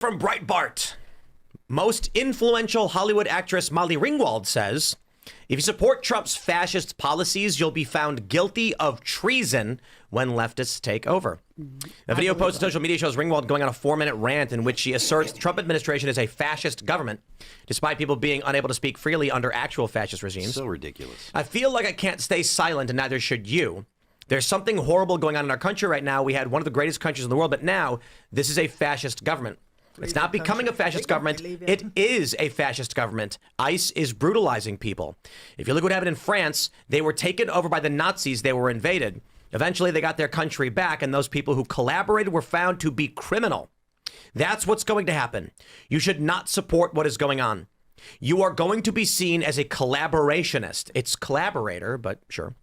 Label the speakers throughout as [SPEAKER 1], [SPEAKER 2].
[SPEAKER 1] From Breitbart, most influential Hollywood actress Molly Ringwald says, if you support Trump's fascist policies, you'll be found guilty of treason when leftists take over. A video posted on social media shows Ringwald going on a 4-minute rant in which she asserts the Trump administration is a fascist government, despite people being unable to speak freely under actual fascist regimes.
[SPEAKER 2] So ridiculous.
[SPEAKER 1] I feel like I can't stay silent, and neither should you. There's something horrible going on in our country right now. We had one of the greatest countries in the world, but now this is a fascist government. It's not becoming a fascist government. It is a fascist government. ICE is brutalizing people. If you look what happened in France, they were taken over by the Nazis. They were invaded. Eventually, they got their country back, and those people who collaborated were found to be criminal. That's what's going to happen. You should not support what is going on. You are going to be seen as a collaborationist. It's collaborator, but sure.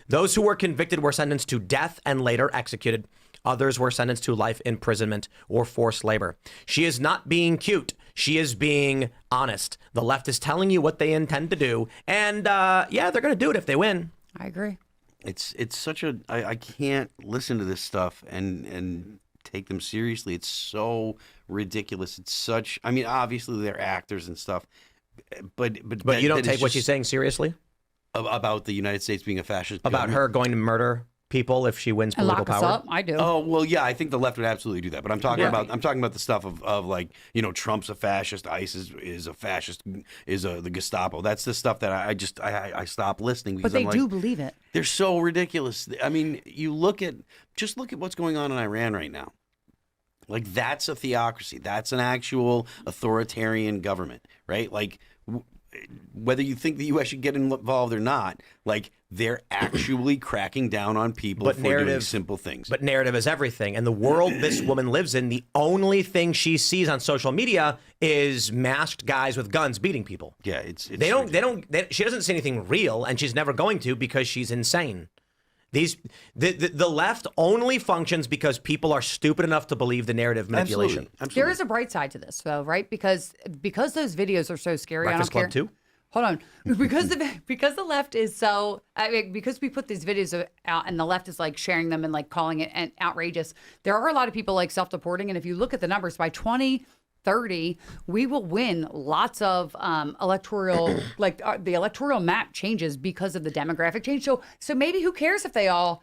[SPEAKER 1] Those who were convicted were sentenced to death and later executed. Others were sentenced to life imprisonment or forced labor. She is not being cute. She is being honest. The left is telling you what they intend to do. And yeah, they're going to do it if they win.
[SPEAKER 3] I agree.
[SPEAKER 2] It's such a, I can't listen to this stuff and take them seriously. It's so ridiculous. It's such, I mean, obviously they're actors and stuff, but
[SPEAKER 1] you don't take what she's saying seriously?
[SPEAKER 2] About the United States being a fascist
[SPEAKER 1] About
[SPEAKER 2] government?
[SPEAKER 1] her going to murder people if she wins political
[SPEAKER 3] lock us
[SPEAKER 1] power?
[SPEAKER 3] up. I do.
[SPEAKER 2] Oh, well, yeah, I think the left would absolutely do that. But I'm talking about the stuff of like, you know, Trump's a fascist, ICE is a fascist, the Gestapo. That's the stuff that I stop listening because
[SPEAKER 3] but they
[SPEAKER 2] I'm
[SPEAKER 3] do
[SPEAKER 2] like,
[SPEAKER 3] believe it.
[SPEAKER 2] they're so ridiculous. I mean, just look at what's going on in Iran right now. Like, that's a theocracy. That's an actual authoritarian government, right? Like, whether you think the U.S. should get involved or not, like, they're actually cracking down on people for doing simple things.
[SPEAKER 1] But narrative is everything. And the world this woman lives in, the only thing she sees on social media is masked guys with guns beating people.
[SPEAKER 2] Yeah,
[SPEAKER 1] she doesn't see anything real, and she's never going to because she's insane. The left only functions because people are stupid enough to believe the narrative manipulation.
[SPEAKER 2] Absolutely.
[SPEAKER 3] There is a bright side to this, though, right? Because those videos are so scary.
[SPEAKER 1] Breakfast
[SPEAKER 3] I don't care.
[SPEAKER 1] Club 2?
[SPEAKER 3] Hold on, because the left is so. I mean, because we put these videos out and the left is like sharing them and like calling it outrageous. There are a lot of people like self-deporting, and if you look at the numbers, by 2030, we will win lots of electoral, the electoral map changes because of the demographic change. So maybe who cares if they all?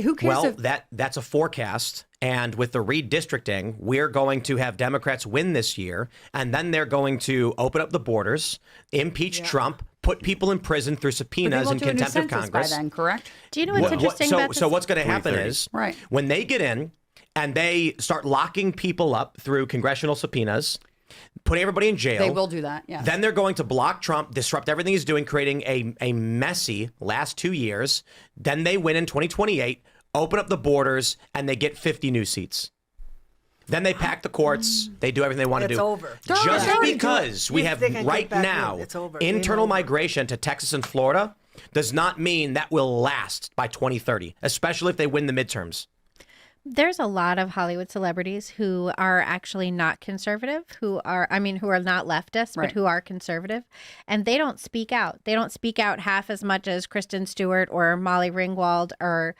[SPEAKER 3] Who cares?
[SPEAKER 1] Well, that's a forecast. And with the redistricting, we're going to have Democrats win this year. And then they're going to open up the borders, impeach Trump, put people in prison through subpoenas and contempt of Congress.
[SPEAKER 3] By then, correct?
[SPEAKER 4] Do you know what's interesting about this?
[SPEAKER 1] So what's going to happen is when they get in and they start locking people up through congressional subpoenas, putting everybody in jail.
[SPEAKER 3] They will do that, yeah.
[SPEAKER 1] Then they're going to block Trump, disrupt everything he's doing, creating a messy last 2 years. Then they win in 2028, open up the borders, and they get 50 new seats. Then they pack the courts. They do everything they want to do.
[SPEAKER 5] It's over.
[SPEAKER 1] Just because we have right now internal migration to Texas and Florida does not mean that will last by 2030, especially if they win the midterms.
[SPEAKER 4] There's a lot of Hollywood celebrities who are actually not conservative, who are not leftist, but who are conservative. And they don't speak out. They don't speak out half as much as Kristen Stewart or Molly Ringwald or,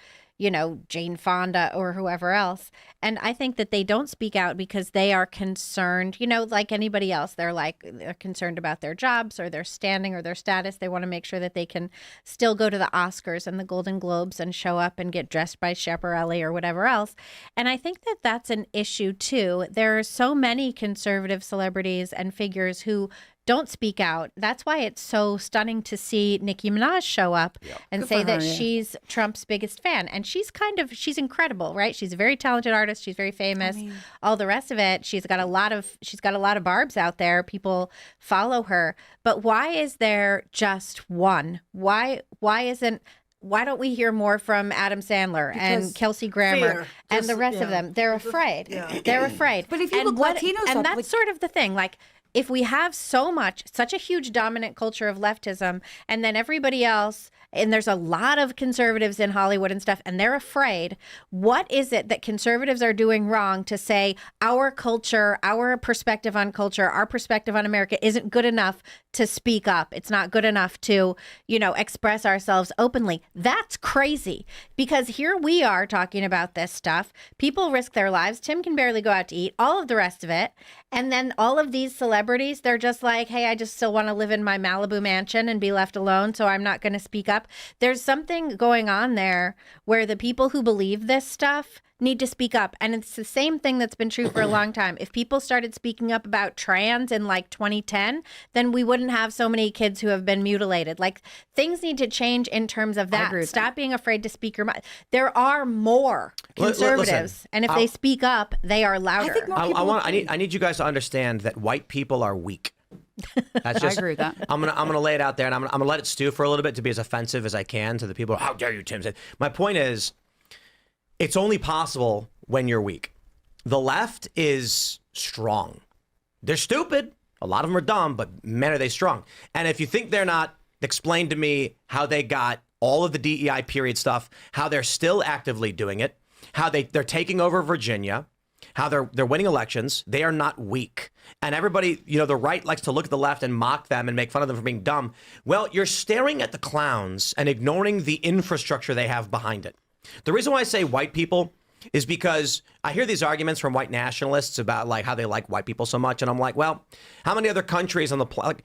[SPEAKER 4] Jane Fonda or whoever else. And I think that they don't speak out because they are concerned, like anybody else. They're concerned about their jobs or their standing or their status. They want to make sure that they can still go to the Oscars and the Golden Globes and show up and get dressed by Schiaparelli or whatever else. And I think that that's an issue too. There are so many conservative celebrities and figures who don't speak out. That's why it's so stunning to see Nicki Minaj show up and say that she's Trump's biggest fan. And she's incredible, right? She's a very talented artist. She's very famous. All the rest of it. She's got a lot of barbs out there. People follow her. But why is there just one? Why don't we hear more from Adam Sandler and Kelsey Grammer and the rest of them? They're afraid. They're afraid.
[SPEAKER 3] But if you look Latinos
[SPEAKER 4] and that's sort of the thing. Like, if we have such a huge dominant culture of leftism, and then everybody else, and there's a lot of conservatives in Hollywood and stuff, and they're afraid. What is it that conservatives are doing wrong to say our culture, our perspective on culture, our perspective on America isn't good enough to speak up? It's not good enough to, express ourselves openly. That's crazy, because here we are talking about this stuff. People risk their lives. Tim can barely go out to eat, all of the rest of it. And then all of these celebrities, they're just like, hey, I just still want to live in my Malibu mansion and be left alone, so I'm not going to speak up. There's something going on there where the people who believe this stuff need to speak up. And it's the same thing that's been true for a long time. If people started speaking up about trans in like 2010, then we wouldn't have so many kids who have been mutilated. Like, things need to change in terms of that. Stop being afraid to speak your mind. There are more conservatives, and if they speak up, they are louder.
[SPEAKER 1] I need you guys to understand that white people are weak. That's just,
[SPEAKER 3] I agree with that.
[SPEAKER 1] I'm gonna lay it out there, and I'm gonna let it stew for a little bit to be as offensive as I can to the people. How dare you, Tim? My point is, it's only possible when you're weak. The left is strong. They're stupid. A lot of them are dumb, but man, are they strong. And if you think they're not, explain to me how they got all of the DEI period stuff, how they're still actively doing it, how they're taking over Virginia, how they're winning elections. They are not weak. And everybody, the right likes to look at the left and mock them and make fun of them for being dumb. Well, you're staring at the clowns and ignoring the infrastructure they have behind it. The reason why I say white people is because I hear these arguments from white nationalists about like how they like white people so much. And I'm like, well, how many other countries on the planet,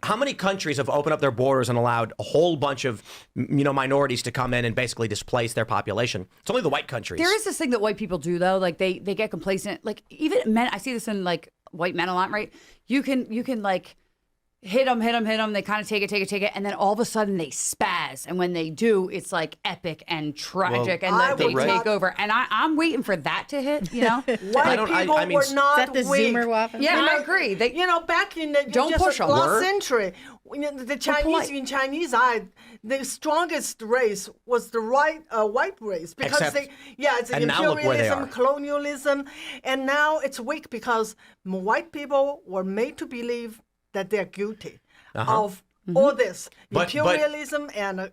[SPEAKER 1] how many countries have opened up their borders and allowed a whole bunch of, minorities to come in and basically displace their population? It's only the white countries.
[SPEAKER 3] There is this thing that white people do, though. Like they get complacent. Like even men, I see this in like white men a lot, right? You can like hit them. They kind of take it. And then all of a sudden they spaz. And when they do, it's like epic and tragic.
[SPEAKER 2] Well,
[SPEAKER 3] and they take over. And I'm waiting for that to hit,
[SPEAKER 5] White people were not
[SPEAKER 4] the
[SPEAKER 5] weak.
[SPEAKER 4] Zoomer weapon?
[SPEAKER 3] Yeah, I agree.
[SPEAKER 5] Back in the
[SPEAKER 3] Don't push 'em.
[SPEAKER 5] last century, the Chinese, in Chinese eye, the strongest race was the white race, because it's
[SPEAKER 1] and now look where they
[SPEAKER 5] imperialism,
[SPEAKER 1] are.
[SPEAKER 5] colonialism, and now it's weak because white people were made to believe that they're guilty of all this imperialism and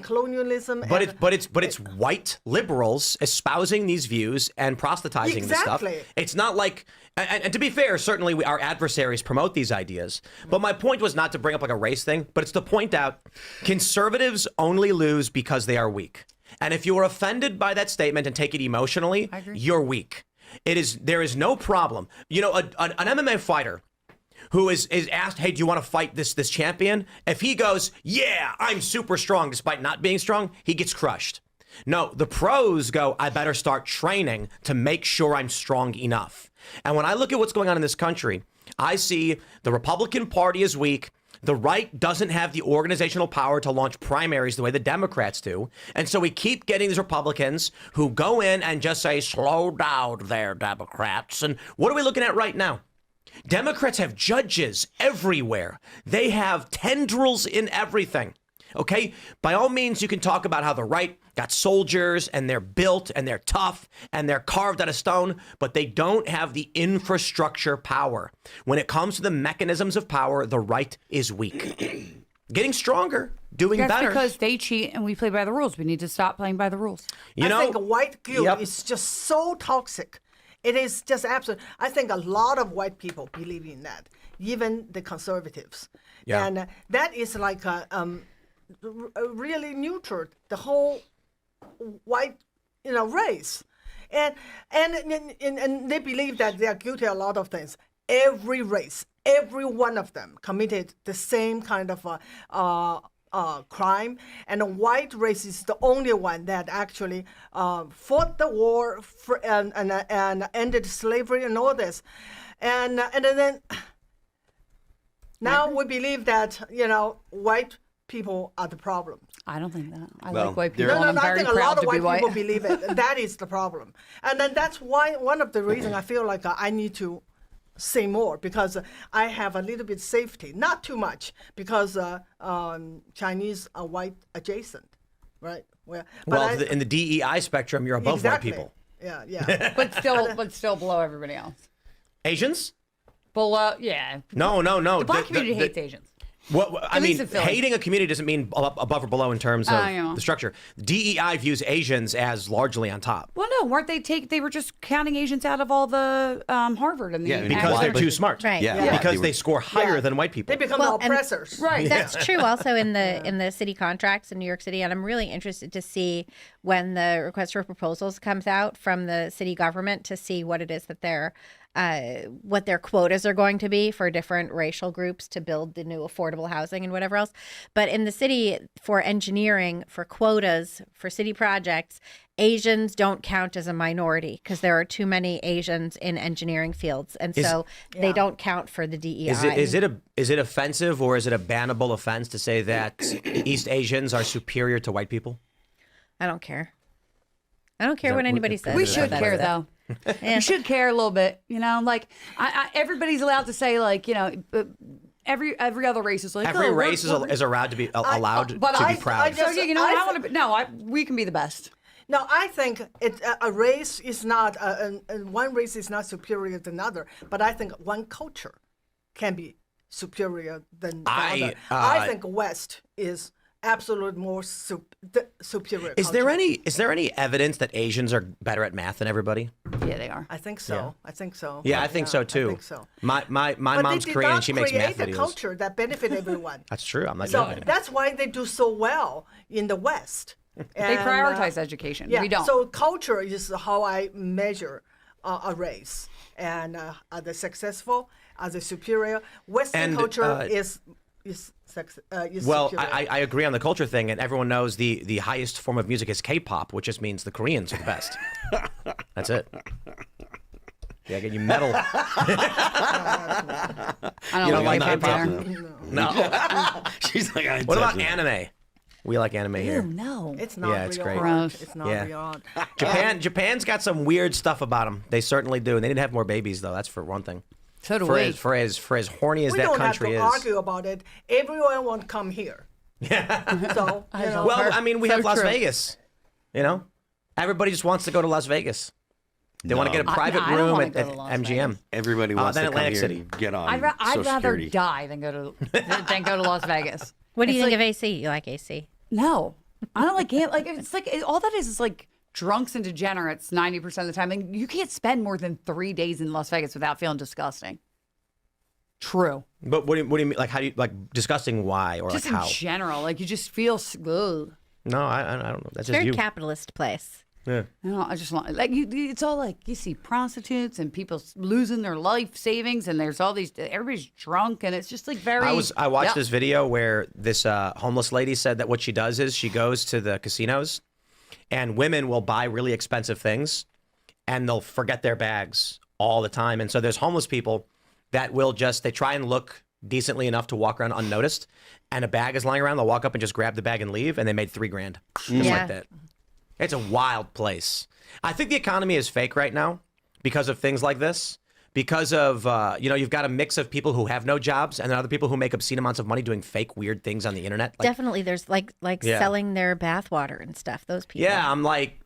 [SPEAKER 5] colonialism.
[SPEAKER 1] But it's white liberals espousing these views and proselytizing this stuff.
[SPEAKER 5] Exactly.
[SPEAKER 1] It's not like, and to be fair, certainly our adversaries promote these ideas. But my point was not to bring up like a race thing, but it's to point out conservatives only lose because they are weak. And if you are offended by that statement and take it emotionally, you're weak. There is no problem. An MMA fighter who is asked, hey, do you want to fight this champion? If he goes, yeah, I'm super strong, despite not being strong, he gets crushed. No, the pros go, I better start training to make sure I'm strong enough. And when I look at what's going on in this country, I see the Republican Party is weak. The right doesn't have the organizational power to launch primaries the way the Democrats do. And so we keep getting these Republicans who go in and just say, slow down there, Democrats. And what are we looking at right now? Democrats have judges everywhere. They have tendrils in everything. Okay? By all means, you can talk about how the right got soldiers and they're built and they're tough and they're carved out of stone, but they don't have the infrastructure power. When it comes to the mechanisms of power, the right is weak. Getting stronger, doing
[SPEAKER 3] That's
[SPEAKER 1] better.
[SPEAKER 3] because they cheat and we play by the rules. We need to stop playing by the rules.
[SPEAKER 5] I think white guilt is just so toxic. It is just absolute. I think a lot of white people believe in that, even the conservatives.
[SPEAKER 1] Yeah.
[SPEAKER 5] And that is like really neutral the whole white, race, and they believe that they are guilty of a lot of things. Every race, every one of them committed the same kind of crime, and the white race is the only one that actually fought the war and ended slavery and all this, and then now we believe that white people are the problem.
[SPEAKER 3] I don't think that. I
[SPEAKER 2] Well,
[SPEAKER 3] like white people.
[SPEAKER 5] No,
[SPEAKER 3] and I'm
[SPEAKER 5] I
[SPEAKER 3] very
[SPEAKER 5] think a
[SPEAKER 3] proud
[SPEAKER 5] lot of
[SPEAKER 3] to be
[SPEAKER 5] white
[SPEAKER 3] white.
[SPEAKER 5] people believe it. That is the problem, and then that's why one of the reasons I feel like I need to say more, because I have a little bit safety, not too much, because Chinese are white adjacent, right?
[SPEAKER 1] In the DEI spectrum, you're above
[SPEAKER 5] exactly.
[SPEAKER 1] white people.
[SPEAKER 5] Yeah.
[SPEAKER 3] but still below everybody else.
[SPEAKER 1] Asians?
[SPEAKER 3] Below, yeah.
[SPEAKER 1] No.
[SPEAKER 3] The black community hates Asians.
[SPEAKER 1] I
[SPEAKER 3] least
[SPEAKER 1] mean,
[SPEAKER 3] in Philly.
[SPEAKER 1] hating a community doesn't mean above or below in terms of
[SPEAKER 3] know.
[SPEAKER 1] the structure. DEI views Asians as largely on top
[SPEAKER 3] Well, no, weren't they were just counting Asians out of all the Harvard and the
[SPEAKER 2] Yeah,
[SPEAKER 1] because they're too smart.
[SPEAKER 4] Right.
[SPEAKER 2] Yeah.
[SPEAKER 1] Because they score higher than white people.
[SPEAKER 5] They become
[SPEAKER 4] Well,
[SPEAKER 5] the
[SPEAKER 4] and-
[SPEAKER 5] oppressors.
[SPEAKER 3] Right.
[SPEAKER 4] That's true also in the city contracts in New York City, and I'm really interested to see when the request for proposals comes out from the city government to see what it is that what their quotas are going to be for different racial groups to build the new affordable housing and whatever else. But in the city, for engineering, for quotas, for city projects, Asians don't count as a minority because there are too many Asians in engineering fields, and so they don't count for the DEI.
[SPEAKER 1] Is it offensive or is it a bannable offense to say that East Asians are superior to white people?
[SPEAKER 4] I don't care. I don't care what anybody says.
[SPEAKER 3] We
[SPEAKER 1] Is
[SPEAKER 3] should
[SPEAKER 1] that
[SPEAKER 3] care
[SPEAKER 1] better?
[SPEAKER 3] though. You should care a little bit, like everybody's allowed to say every other race is like
[SPEAKER 1] Every
[SPEAKER 3] oh,
[SPEAKER 1] race is allowed to be allowed to be proud.
[SPEAKER 3] So you know what I want to be. No, we can be the best.
[SPEAKER 5] No, I think a race is not one race is not superior than another, but I think one culture can be superior than the other. I think West is absolutely more superior.
[SPEAKER 1] Is there
[SPEAKER 5] culture.
[SPEAKER 1] any evidence that Asians are better at math than everybody?
[SPEAKER 3] Yeah, they are.
[SPEAKER 5] I think so. I think so.
[SPEAKER 1] Yeah, I think so too.
[SPEAKER 5] I think so.
[SPEAKER 1] My
[SPEAKER 5] But
[SPEAKER 1] mom's
[SPEAKER 5] they did
[SPEAKER 1] Korean.
[SPEAKER 5] not
[SPEAKER 1] She makes math
[SPEAKER 5] create a
[SPEAKER 1] videos.
[SPEAKER 5] culture that benefit everyone.
[SPEAKER 1] That's true. I'm not
[SPEAKER 5] So
[SPEAKER 1] joking.
[SPEAKER 5] that's why they do so well in the West.
[SPEAKER 3] They prioritize education.
[SPEAKER 5] Yeah,
[SPEAKER 3] We don't.
[SPEAKER 5] So culture is how I measure a race, and are they successful? Are they superior? Western
[SPEAKER 1] And,
[SPEAKER 5] culture is
[SPEAKER 1] Well,
[SPEAKER 5] superior.
[SPEAKER 1] I agree on the culture thing, and everyone knows the highest form of music is K-pop, which just means the Koreans are the best. That's it. Yeah, get you metal.
[SPEAKER 3] I don't
[SPEAKER 1] You don't
[SPEAKER 3] like
[SPEAKER 1] like
[SPEAKER 3] hip-hop
[SPEAKER 1] hip-hop?
[SPEAKER 3] either.
[SPEAKER 1] No.
[SPEAKER 2] She's like, I ain't
[SPEAKER 1] What about
[SPEAKER 2] touching it.
[SPEAKER 1] anime? We like anime here.
[SPEAKER 3] Ew, no.
[SPEAKER 5] it's not
[SPEAKER 1] Yeah, it's
[SPEAKER 5] real
[SPEAKER 1] great.
[SPEAKER 5] art.
[SPEAKER 3] Gross.
[SPEAKER 5] It's not
[SPEAKER 1] Yeah.
[SPEAKER 5] real art.
[SPEAKER 1] Japan's got some weird stuff about them. They certainly do, and they need to have more babies, though. That's for one thing.
[SPEAKER 3] So do
[SPEAKER 1] For
[SPEAKER 3] we.
[SPEAKER 1] as horny as
[SPEAKER 5] We
[SPEAKER 1] that
[SPEAKER 5] don't have
[SPEAKER 1] country
[SPEAKER 5] to
[SPEAKER 1] is.
[SPEAKER 5] argue about it. Everyone won't come here. Yeah. So
[SPEAKER 1] Well, I mean, we
[SPEAKER 3] So
[SPEAKER 1] have Las
[SPEAKER 3] true.
[SPEAKER 1] Vegas. Everybody just wants to go to Las Vegas. They want to get a
[SPEAKER 2] No.
[SPEAKER 1] private
[SPEAKER 3] I don't
[SPEAKER 1] room
[SPEAKER 3] wanna
[SPEAKER 1] at,
[SPEAKER 3] go
[SPEAKER 1] at
[SPEAKER 3] to Las
[SPEAKER 1] MGM.
[SPEAKER 3] Vegas.
[SPEAKER 2] Everybody wants
[SPEAKER 1] then
[SPEAKER 2] to come
[SPEAKER 1] Atlantic
[SPEAKER 2] here
[SPEAKER 1] City.
[SPEAKER 2] and get on
[SPEAKER 3] I'd
[SPEAKER 2] Social
[SPEAKER 3] rather
[SPEAKER 2] Security.
[SPEAKER 3] die than go to Las Vegas.
[SPEAKER 4] What do you
[SPEAKER 3] It's
[SPEAKER 4] think
[SPEAKER 3] like-
[SPEAKER 4] of AC? You like AC?
[SPEAKER 3] No, I don't like it. Like it's like all that is like drunks and degenerates 90% of the time. And you can't spend more than 3 days in Las Vegas without feeling disgusting. True.
[SPEAKER 1] But what do you mean? Like, how do you like disgusting? Why or
[SPEAKER 3] Just
[SPEAKER 1] like
[SPEAKER 3] in
[SPEAKER 1] how?
[SPEAKER 3] general, like you just feel. Ugh.
[SPEAKER 1] No, I don't know. That's just
[SPEAKER 4] Very
[SPEAKER 1] you.
[SPEAKER 4] capitalist place.
[SPEAKER 1] Yeah.
[SPEAKER 3] I just want like you. It's all like you see prostitutes and people losing their life savings, and there's all these. Everybody's drunk, and it's just like very.
[SPEAKER 1] I watched
[SPEAKER 3] Yeah.
[SPEAKER 1] this video where this homeless lady said that what she does is she goes to the casinos, and women will buy really expensive things, and they'll forget their bags all the time. And so there's homeless people that will they try and look decently enough to walk around unnoticed, and a bag is lying around. They'll walk up and just grab the bag and leave, and they made $3 grand just
[SPEAKER 4] Yeah.
[SPEAKER 1] like that. It's a wild place. I think the economy is fake right now because of things like this. Because of, you've got a mix of people who have no jobs and then other people who make obscene amounts of money doing fake, weird things on the internet. Like,
[SPEAKER 4] Definitely, there's like
[SPEAKER 1] Yeah.
[SPEAKER 4] selling their bathwater and stuff. Those people.
[SPEAKER 1] yeah, I'm like,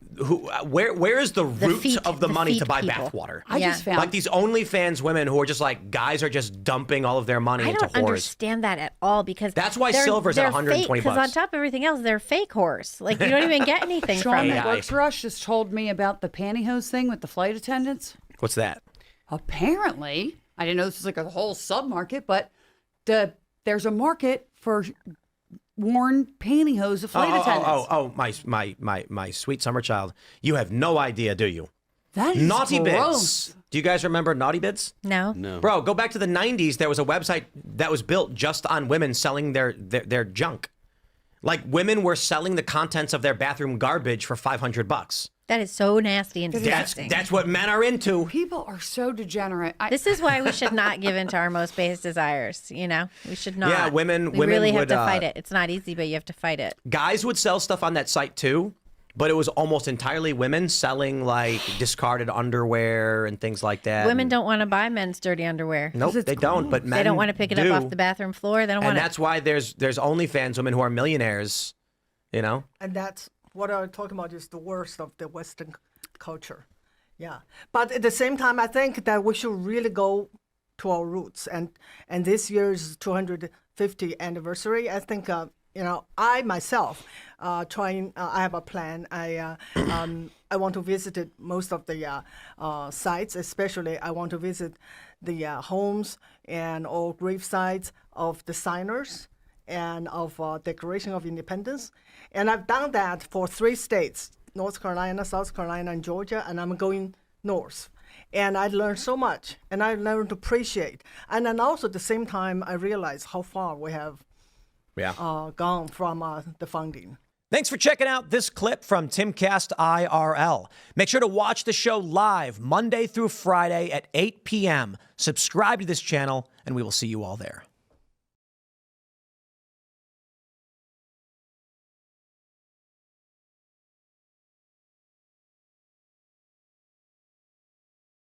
[SPEAKER 1] where is the root
[SPEAKER 4] feet-
[SPEAKER 1] of the
[SPEAKER 4] the
[SPEAKER 1] money to
[SPEAKER 4] feet
[SPEAKER 1] buy
[SPEAKER 4] people.
[SPEAKER 1] bathwater?
[SPEAKER 3] I
[SPEAKER 4] Yeah.
[SPEAKER 3] just found
[SPEAKER 1] Like these OnlyFans women who are just like, guys are just dumping all of their money
[SPEAKER 4] I
[SPEAKER 1] into
[SPEAKER 4] don't
[SPEAKER 1] whores.
[SPEAKER 4] understand that at all because
[SPEAKER 1] That's why silver's at 120
[SPEAKER 4] Because on
[SPEAKER 1] bucks.
[SPEAKER 4] top of everything else, they're fake whores. Like you don't even get anything
[SPEAKER 3] Sean
[SPEAKER 4] from
[SPEAKER 3] that
[SPEAKER 4] it.
[SPEAKER 3] works for us just told me about the pantyhose thing with the flight attendants.
[SPEAKER 1] What's that?
[SPEAKER 3] Apparently, I didn't know this was like a whole sub market, but there's a market for worn pantyhose of flight attendants.
[SPEAKER 1] My sweet summer child. You have no idea, do you?
[SPEAKER 3] That is
[SPEAKER 1] Naughty
[SPEAKER 3] gross.
[SPEAKER 1] Bits. Do you guys remember Naughty Bits?
[SPEAKER 4] No.
[SPEAKER 2] No.
[SPEAKER 1] Bro, go back to the 90s. There was a website that was built just on women selling their junk. Like women were selling the contents of their bathroom garbage for $500.
[SPEAKER 4] That is so nasty and disgusting.
[SPEAKER 1] That's what men are into.
[SPEAKER 3] People are so degenerate.
[SPEAKER 4] This is why we should not give in to our most base desires. We should not.
[SPEAKER 1] Yeah, women
[SPEAKER 4] We really have
[SPEAKER 1] would,
[SPEAKER 4] to fight it. It's not easy, but you have to fight it.
[SPEAKER 1] Guys would sell stuff on that site too, but it was almost entirely women selling like discarded underwear and things like that.
[SPEAKER 4] Women
[SPEAKER 1] And-
[SPEAKER 4] don't want to buy men's dirty underwear.
[SPEAKER 1] Nope, they don't. But men
[SPEAKER 4] They don't want to pick it
[SPEAKER 1] do.
[SPEAKER 4] up off the bathroom floor. They don't
[SPEAKER 1] And
[SPEAKER 4] want
[SPEAKER 1] that's why there's OnlyFans women who are millionaires.
[SPEAKER 5] And that's what I'm talking about is the worst of the Western culture. Yeah. But at the same time, I think that we should really go to our roots. And this year is 50th anniversary. I think I myself I have a plan. I want to visit most of the sites, especially I want to visit the homes and all grave sites of the signers and of Declaration of Independence. And I've done that for 3 states, North Carolina, South Carolina, and Georgia, and I'm going north. And I learned so much, and I learned to appreciate. And then also at the same time, I realized how far we have gone from the founding.
[SPEAKER 1] Thanks for checking out this clip from Timcast IRL. Make sure to watch the show live Monday through Friday at 8 p.m. Subscribe to this channel, and we will see you all there.